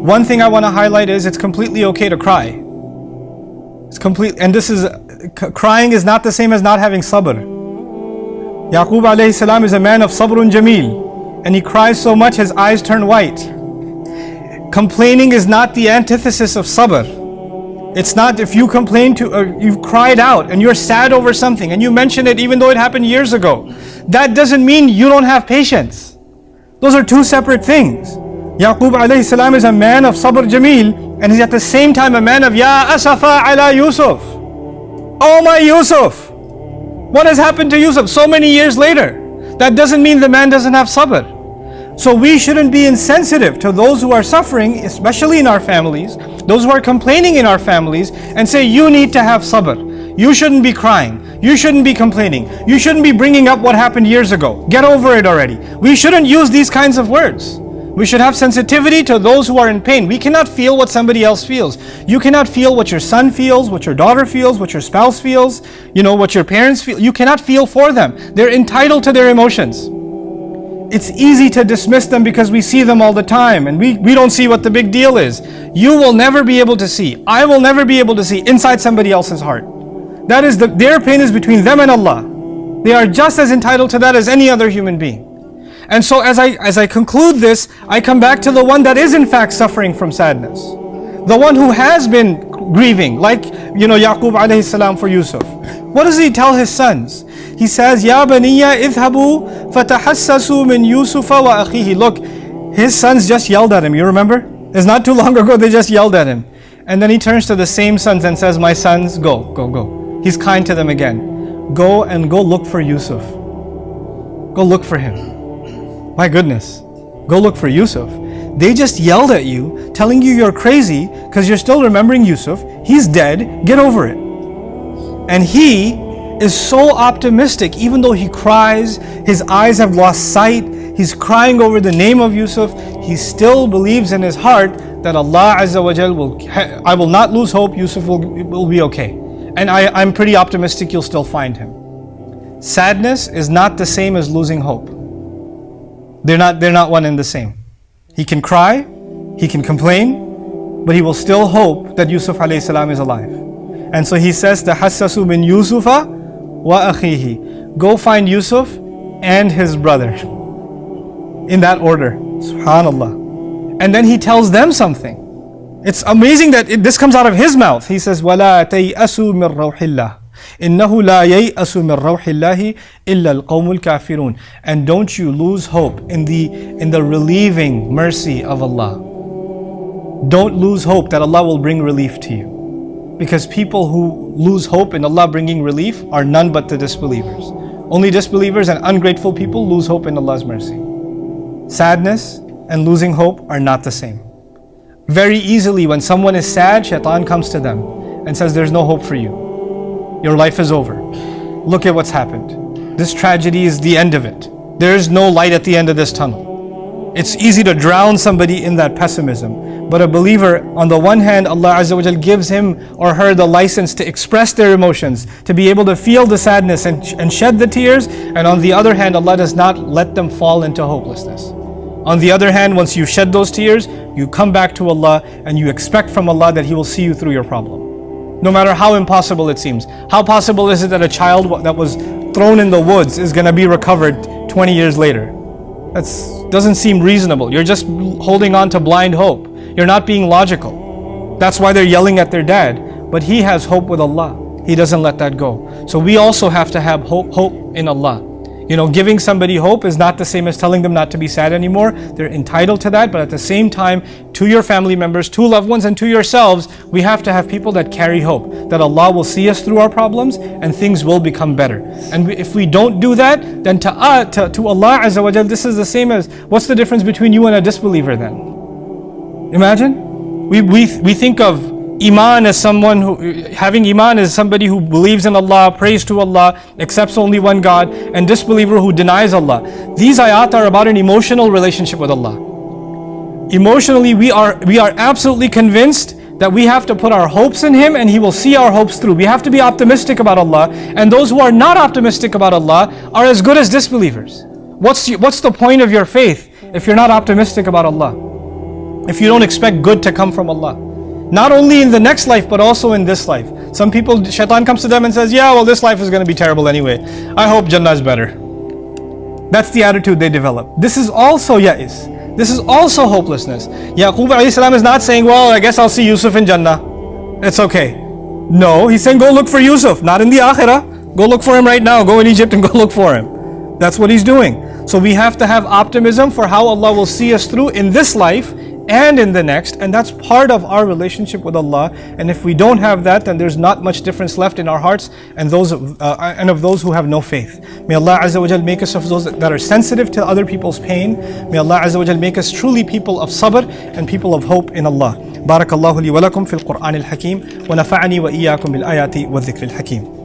One thing I want to highlight is it's completely okay to cry. Crying is not the same as not having sabr. Yaqub alayhi salam is a man of sabrun jameel, and he cries so much his eyes turn white. Complaining is not the antithesis of sabr. It's not if you complain you've cried out and you're sad over something and you mention it even though it happened years ago. That doesn't mean you don't have patience. Those are two separate things. Yaqub alayhi salam is a man of sabr jameel, and he's at the same time a man of ya asafa ala Yusuf. Oh my Yusuf! What has happened to Yusuf so many years later? That doesn't mean the man doesn't have sabr. So we shouldn't be insensitive to those who are suffering, especially in our families, those who are complaining in our families, and say you need to have sabr. You shouldn't be crying. You shouldn't be complaining. You shouldn't be bringing up what happened years ago. Get over it already. We shouldn't use these kinds of words. We should have sensitivity to those who are in pain. We cannot feel what somebody else feels. You cannot feel what your son feels, what your daughter feels, what your spouse feels, what your parents feel. You cannot feel for them. They're entitled to their emotions. It's easy to dismiss them because we see them all the time and we don't see what the big deal is. You will never be able to see, I will never be able to see inside somebody else's heart. That is their pain is between them and Allah. They are just as entitled to that as any other human being. And so as I conclude this, I come back to the one that is in fact suffering from sadness. The one who has been grieving, like Yaqub alayhi salam for Yusuf. What does he tell his sons? He says, Ya baniya idhabu fatahassasu min Yusufa wa akhihi. Look, his sons just yelled at him, you remember? It's not too long ago they just yelled at him. And then he turns to the same sons and says, my sons, go. He's kind to them again. Go look for Yusuf. Go look for him. My goodness. Go look for Yusuf. They just yelled at you, telling you you're crazy because you're still remembering Yusuf. He's dead. Get over it. And he is so optimistic, even though he cries, his eyes have lost sight, he's crying over the name of Yusuf, he still believes in his heart that Allah Azza wa Jal I will not lose hope, Yusuf will be okay. And I'm pretty optimistic you'll still find him. Sadness is not the same as losing hope. They're not one and the same. He can cry, he can complain, but he will still hope that Yusuf alayhi salam is alive. And so he says, Tahassasu min Yusufa wa akhihi. Go find Yusuf and his brother. In that order. Subhanallah. And then he tells them something. It's amazing that this comes out of his mouth. He says, وَلَا تَيْأَسُوا مِنْ رَوْحِ اللَّهِ إِنَّهُ لَا يَيْأَسُ مِنْ رَوْحِ اللَّهِ إِلَّا الْقَوْمُ الْكَافِرُونَ. And don't you lose hope in the relieving mercy of Allah. Don't lose hope that Allah will bring relief to you. Because people who lose hope in Allah bringing relief are none but the disbelievers. Only disbelievers and ungrateful people lose hope in Allah's mercy. Sadness and losing hope are not the same. Very easily when someone is sad, shaitan comes to them and says, there's no hope for you. Your life is over. Look at what's happened. This tragedy is the end of it. There is no light at the end of this tunnel. It's easy to drown somebody in that pessimism. But a believer, on the one hand, Allah Azza wa Jal gives him or her the license to express their emotions, to be able to feel the sadness and shed the tears. And on the other hand, Allah does not let them fall into hopelessness. On the other hand, once you shed those tears, you come back to Allah and you expect from Allah that He will see you through your problem. No matter how impossible it seems. How possible is it that a child that was thrown in the woods is going to be recovered 20 years later? That doesn't seem reasonable. You're just holding on to blind hope. You're not being logical. That's why they're yelling at their dad. But he has hope with Allah. He doesn't let that go. So we also have to have hope in Allah. Giving somebody hope is not the same as telling them not to be sad anymore. They're entitled to that, but at the same time, to your family members, to loved ones, and to yourselves, we have to have people that carry hope, that Allah will see us through our problems and things will become better. And if we don't do that, then to Allah Azza wa Jal, this is the same as, what's the difference between you and a disbeliever then? Imagine? We think of Iman as having Iman is somebody who believes in Allah, prays to Allah, accepts only one God, and disbeliever who denies Allah. These ayat are about an emotional relationship with Allah. Emotionally, we are absolutely convinced that we have to put our hopes in Him and He will see our hopes through. We have to be optimistic about Allah, and those who are not optimistic about Allah are as good as disbelievers. What's the point of your faith if you're not optimistic about Allah? if you don't expect good to come from Allah. Not only in the next life, but also in this life. Some people, shaitan comes to them and says, yeah, well, this life is going to be terrible anyway. I hope Jannah is better. That's the attitude they develop. This is also ya'is. This is also hopelessness. Yaqub alayhi salam is not saying, well, I guess I'll see Yusuf in Jannah. It's okay. No, he's saying, go look for Yusuf, not in the akhirah. Go look for him right now. Go in Egypt and go look for him. That's what he's doing. So we have to have optimism for how Allah will see us through in this life and in the next, and that's part of our relationship with Allah. And if we don't have that, then there's not much difference left in our hearts and of those who have no faith. May Allah Azza wa Jal make us of those that are sensitive to other people's pain. May Allah Azza wa Jal make us truly people of sabr and people of hope in Allah. Barakallahu li wa lakum fil Qur'an al-Hakim wa nafa'ani wa iyyakum bil ayati wa dhikr al-Hakim.